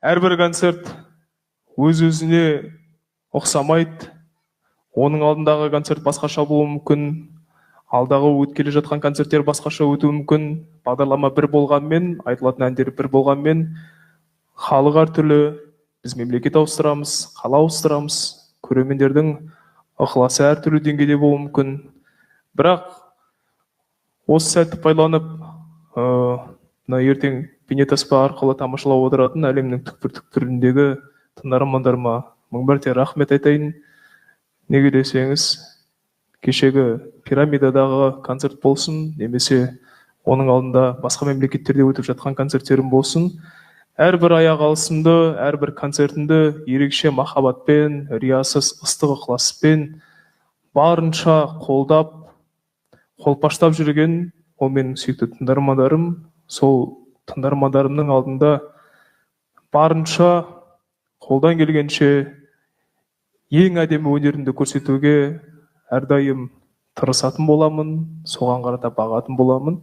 Әрбір концерт өз-өзіне ұқсамайды. Оның алдындағы концерт басқаша болуы мүмкін. Алдағы өткелі жатқан концерттер басқаша өтуі мүмкін. Бағдарлама бір болғанмен, айтылатын әндер бір болғанмен, халық әртүрлі, біз мемлекет ауыстырамыз, қала ауыстырамыз, көрермендердің ықыласы әртүрлі деңгейде болуы мүмкін. Бірақ осы сәтті пайдаланып, мына ертең бейнетаспа арқылы тамашалап отыратын әлемнің түкпір-түкпіріндегі тыңдармандарыма мың мәрте рахмет айтайын. Неге десеңіз, кешегі пирамидадағы концерт болсын, немесе оның алдында басқа мемлекеттерде өтіп жатқан концерттерім болсын, әрбір аяқ алысымды, әрбір концертімді ерекше махаббатпен, риясыз ыстық ықыласпен барынша қолдап, қолпаштап жүрген ол менің сүйікті тыңдармандарым. Сол тыңдармандарымның алдында барынша қолдан келгенше ең әдемі өнерімді көрсетуге әрдайым тырысатын боламын, соған қарата бағатын боламын.